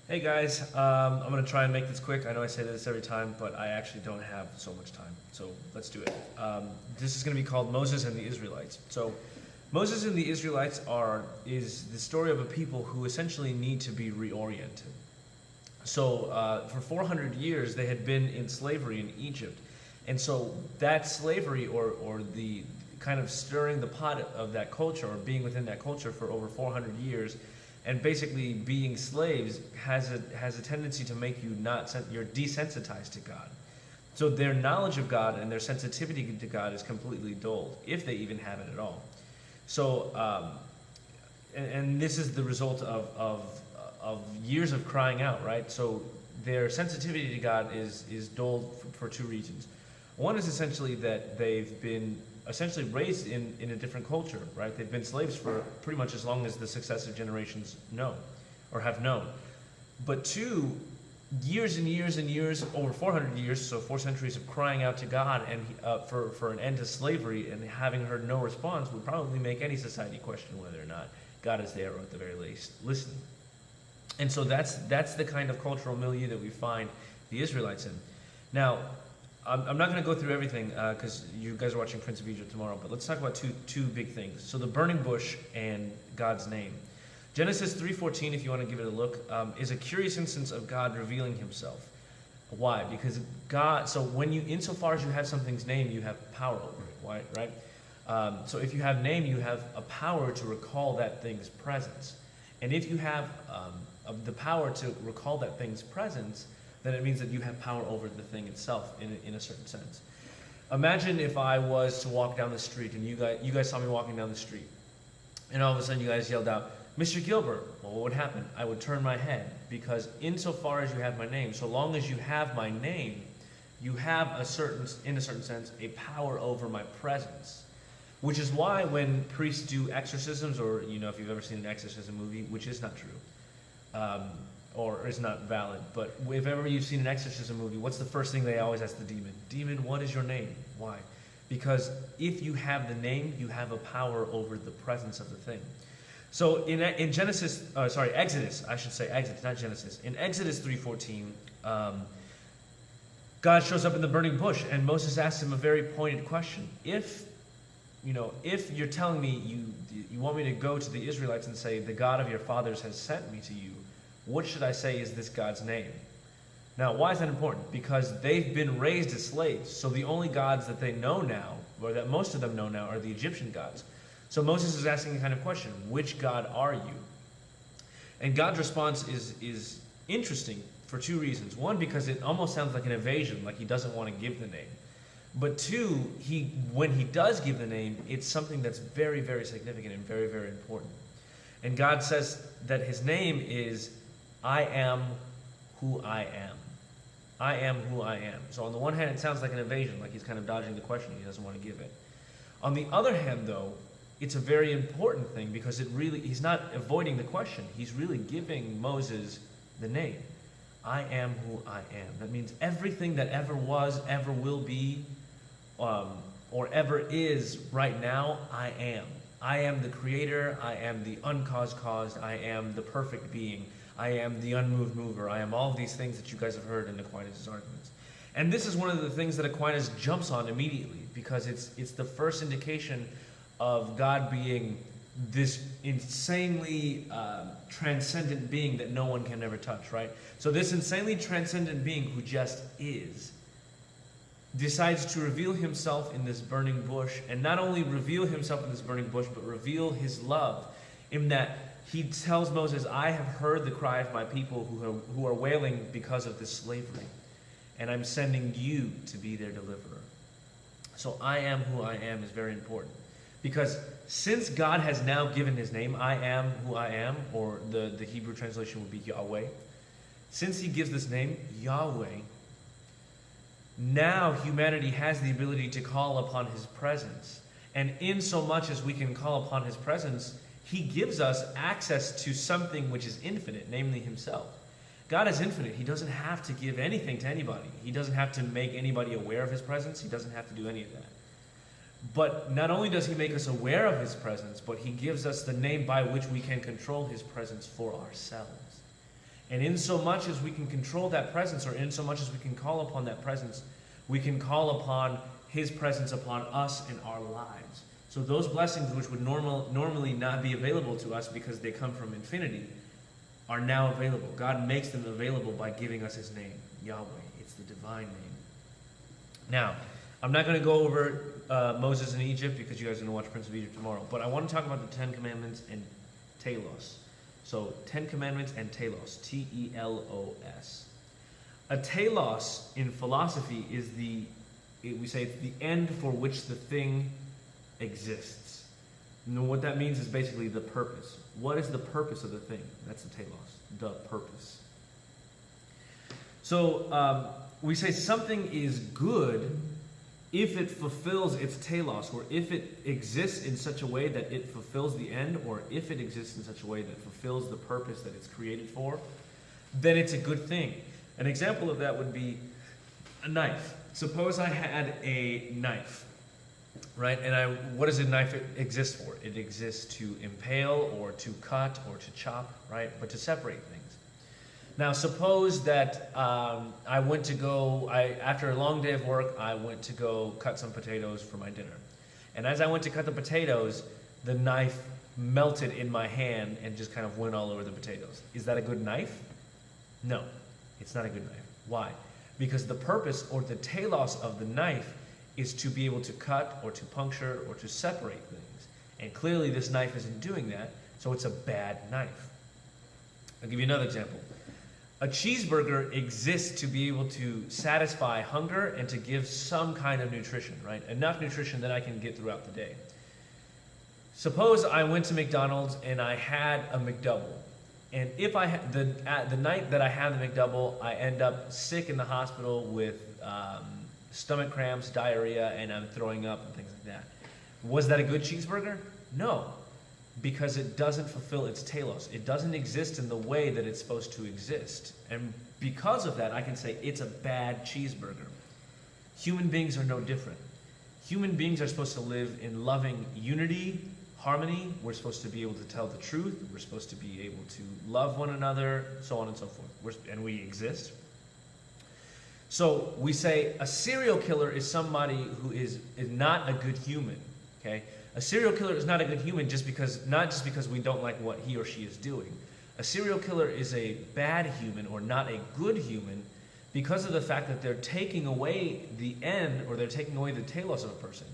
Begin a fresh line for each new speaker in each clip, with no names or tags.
Hey guys, I'm going to try and make this quick. I know I say this every time, but I actually don't have so much time. So let's do it. This is going to be called Moses and the Israelites. So Moses and the Israelites is the story of a people who essentially need to be reoriented. So for 400 years, they had been in slavery in Egypt. And so that slavery or the kind of stirring the pot of that culture or being within that culture for over 400 years and basically being slaves has a tendency to make you you're desensitized to God. So their knowledge of God and their sensitivity to God is completely dulled, if they even have it at all. So, and this is the result of years of crying out, right? So their sensitivity to God is dulled for two reasons. One is essentially that they've been essentially raised in a different culture, right? They've been slaves for pretty much as long as the successive generations know or have known. But two, years and years and years, over 400 years, so 4 centuries of crying out to God and for an end to slavery and having heard no response would probably make any society question whether or not God is there or at the very least listening. And so that's the kind of cultural milieu that we find the Israelites in. Now, I'm not going to go through everything because you guys are watching Prince of Egypt tomorrow, but let's talk about two big things. So the burning bush and God's name. Genesis 3:14, if you want to give it a look, is a curious instance of God revealing himself. Why? Because God, so insofar as you have something's name, you have power over it. Why? Right? So if you have name, you have a power to recall that thing's presence. And if you have the power to recall that thing's presence, then it means that you have power over the thing itself in a certain sense. Imagine if I was to walk down the street and you guys saw me walking down the street, and all of a sudden you guys yelled out, "Mr. Gilbert," well, what would happen? I would turn my head, because insofar as you have my name, so long as you have my name, you have in a certain sense, a power over my presence. Which is why when priests do exorcisms, or if you've ever seen an exorcism movie, which is not true, or is not valid, but if ever you've seen an exorcism movie, what's the first thing they always ask the demon? Demon, what is your name? Why? Because if you have the name, you have a power over the presence of the thing. So in Exodus, I should say Exodus, not Genesis. In Exodus 3:14, God shows up in the burning bush, and Moses asks him a very pointed question. If you're telling me you want me to go to the Israelites and say, the God of your fathers has sent me to you, what should I say is this God's name? Now, why is that important? Because they've been raised as slaves, so the only gods that they know now, or that most of them know now, are the Egyptian gods. So Moses is asking a kind of question, which God are you? And God's response is interesting for two reasons. One, because it almost sounds like an evasion, like he doesn't want to give the name. But two, when he does give the name, it's something that's very, very significant and very, very important. And God says that his name is, I am who I am. I am who I am. So on the one hand, it sounds like an evasion, like he's kind of dodging the question. He doesn't want to give it. On the other hand, though, it's a very important thing because he's not avoiding the question. He's really giving Moses the name. I am who I am. That means everything that ever was, ever will be, or ever is right now, I am. I am the creator. I am the uncaused caused. I am the perfect being. I am the unmoved mover. I am all of these things that you guys have heard in Aquinas' arguments. And this is one of the things that Aquinas jumps on immediately because it's the first indication of God being this insanely transcendent being that no one can ever touch, right? So this insanely transcendent being who just is decides to reveal himself in this burning bush, and not only reveal himself in this burning bush, but reveal his love in that he tells Moses, I have heard the cry of my people who are wailing because of this slavery, and I'm sending you to be their deliverer. So I am who I am is very important. Because since God has now given his name, I am who I am, or the Hebrew translation would be Yahweh. Since he gives this name, Yahweh, now humanity has the ability to call upon his presence. And in so much as we can call upon his presence, he gives us access to something which is infinite, namely himself. God is infinite. He doesn't have to give anything to anybody. He doesn't have to make anybody aware of his presence. He doesn't have to do any of that. But not only does he make us aware of his presence, but he gives us the name by which we can control his presence for ourselves. And in so much as we can control that presence, or in so much as we can call upon that presence, we can call upon his presence upon us in our lives. So those blessings which would normally not be available to us because they come from infinity are now available. God makes them available by giving us his name, Yahweh. It's the divine name. Now, I'm not going to go over Moses in Egypt because you guys are going to watch Prince of Egypt tomorrow. But I want to talk about the Ten Commandments and telos. So, Ten Commandments and telos. T-E-L-O-S. A telos in philosophy is we say it's the end for which the thing exists. You know what that means is basically the purpose. What is the purpose of the thing? That's the telos, the purpose. So we say something is good if it fulfills its telos, or if it exists in such a way that it fulfills the end, or if it exists in such a way that fulfills the purpose that it's created for, then it's a good thing. An example of that would be a knife. Suppose I had a knife, right? And what does a knife exist for? It exists to impale or to cut or to chop, right? But to separate things. Now, suppose that after a long day of work, I went to go cut some potatoes for my dinner. And as I went to cut the potatoes, the knife melted in my hand and just kind of went all over the potatoes. Is that a good knife? No, it's not a good knife. Why? Because the purpose or the telos of the knife is to be able to cut or to puncture or to separate things. And clearly this knife isn't doing that, so it's a bad knife. I'll give you another example. A cheeseburger exists to be able to satisfy hunger and to give some kind of nutrition, right? Enough nutrition that I can get throughout the day. Suppose I went to McDonald's and I had a McDouble. And if I had the night that I had the McDouble, I end up sick in the hospital with stomach cramps, diarrhea, and I'm throwing up and things like that. Was that a good cheeseburger? No, because it doesn't fulfill its telos. It doesn't exist in the way that it's supposed to exist. And because of that, I can say it's a bad cheeseburger. Human beings are no different. Human beings are supposed to live in loving unity, harmony. We're supposed to be able to tell the truth. We're supposed to be able to love one another, so on and so forth. And we exist. So we say a serial killer is somebody who is not a good human. Okay? A serial killer is not a good human not just because we don't like what he or she is doing. A serial killer is a bad human or not a good human because of the fact that they're taking away the end, or they're taking away the telos of a person.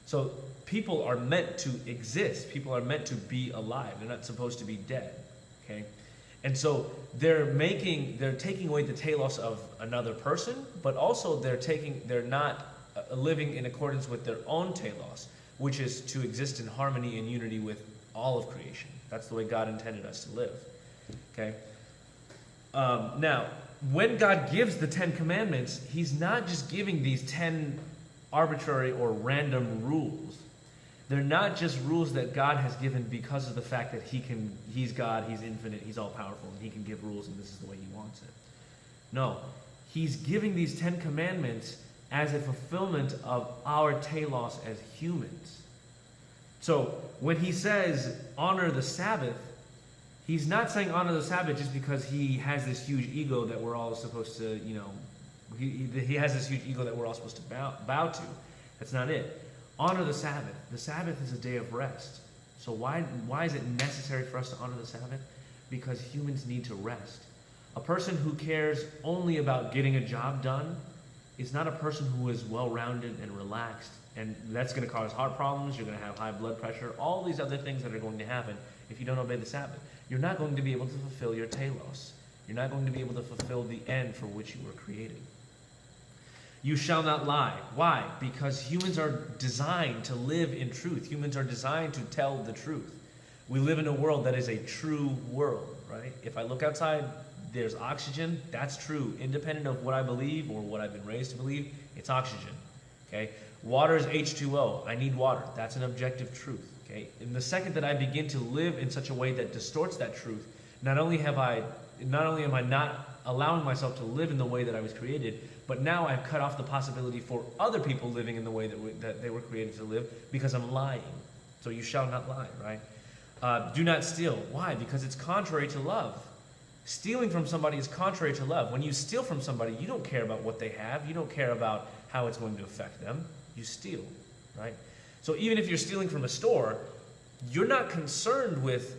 So people are meant to exist. People are meant to be alive. They're not supposed to be dead. Okay? And so they're taking away the telos of another person, but also they're not living in accordance with their own telos, which is to exist in harmony and unity with all of creation. That's the way God intended us to live. Okay? Now, when God gives the Ten Commandments, he's not just giving these 10 arbitrary or random rules. They're not just rules that God has given because of the fact that he's God, he's infinite, he's all-powerful, and he can give rules and this is the way he wants it. No, he's giving these 10 Commandments as a fulfillment of our telos as humans. So when he says honor the Sabbath, he's not saying honor the Sabbath just because he has this huge ego that we're all supposed to, he has this huge ego that we're all supposed to bow to. That's not it. Honor the Sabbath. The Sabbath is a day of rest. So why is it necessary for us to honor the Sabbath? Because humans need to rest. A person who cares only about getting a job done is not a person who is well-rounded and relaxed. And that's going to cause heart problems. You're going to have high blood pressure. All these other things that are going to happen if you don't obey the Sabbath. You're not going to be able to fulfill your telos. You're not going to be able to fulfill the end for which you were created. You shall not lie. Why? Because humans are designed to live in truth. Humans are designed to tell the truth. We live in a world that is a true world, right? If I look outside, there's oxygen. That's true. Independent of what I believe or what I've been raised to believe, it's oxygen, okay? Water is H2O. I need water. That's an objective truth, okay? And the second that I begin to live in such a way that distorts that truth, not only am I not allowing myself to live in the way that I was created, but now I've cut off the possibility for other people living in the way that they were created to live because I'm lying. So you shall not lie, right? Do not steal. Why? Because it's contrary to love. Stealing from somebody is contrary to love. When you steal from somebody, you don't care about what they have. You don't care about how it's going to affect them. You steal, right? So even if you're stealing from a store, you're not concerned with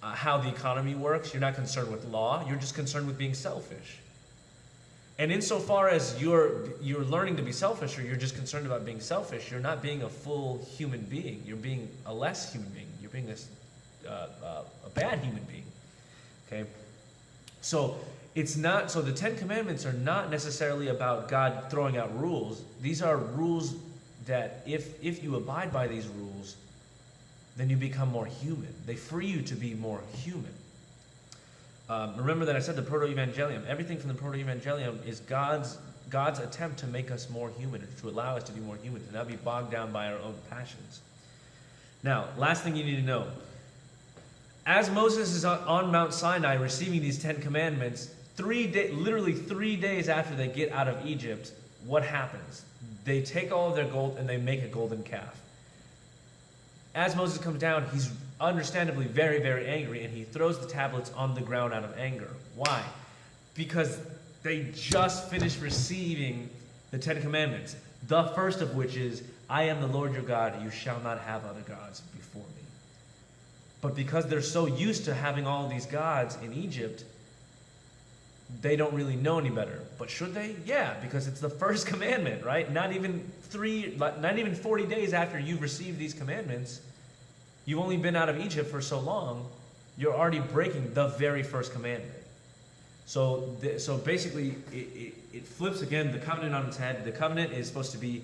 how the economy works. You're not concerned with law. You're just concerned with being selfish. And insofar as you're learning to be selfish, or you're just concerned about being selfish, you're not being a full human being. You're being a less human being. You're being a bad human being. Okay? So it's not. So the Ten Commandments are not necessarily about God throwing out rules. These are rules that if you abide by these rules, then you become more human. They free you to be more human. Remember that I said the proto-evangelium. Everything from the proto-evangelium is God's attempt to make us more human, to allow us to be more human, to not be bogged down by our own passions. Now, last thing you need to know. As Moses is on Mount Sinai receiving these 10 commandments, literally 3 days after they get out of Egypt, what happens? They take all of their gold and they make a golden calf. As Moses comes down, he's understandably very, very angry, and he throws the tablets on the ground out of anger. Why? Because they just finished receiving the 10 commandments, the first of which is, I am the Lord your God, you shall not have other gods before me. But because they're so used to having all these gods in Egypt, they don't really know any better. But should they? Yeah, because it's the first commandment, right? Not even 40 days after you've received these commandments, you've only been out of Egypt for so long, you're already breaking the very first commandment. So basically, it flips again the covenant on its head. The covenant is supposed to be,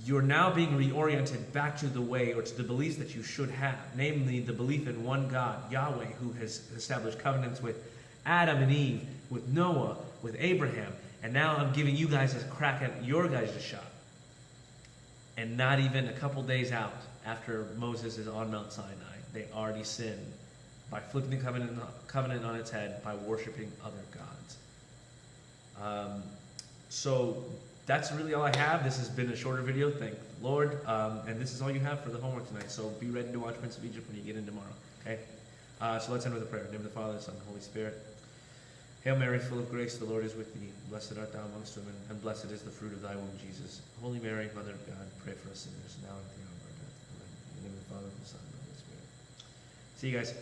you're now being reoriented back to the way, or to the beliefs that you should have, namely the belief in one God, Yahweh, who has established covenants with Adam and Eve, with Noah, with Abraham, and now I'm giving you guys a crack at your guys' shot. And not even a couple days out after Moses is on Mount Sinai, they already sinned by flipping the covenant on its head, by worshiping other gods. So that's really all I have. This has been a shorter video, thank the Lord. And this is all you have for the homework tonight. So be ready to watch Prince of Egypt when you get in tomorrow. Okay? So let's end with a prayer. In the name of the Father, the Son, and the Holy Spirit. Hail Mary, full of grace, the Lord is with thee. Blessed art thou amongst women, and blessed is the fruit of thy womb, Jesus. Holy Mary, Mother of God, pray for us sinners, now and at the hour of our death. Amen. In the name of the Father, the Son, and the Holy Spirit. See you guys.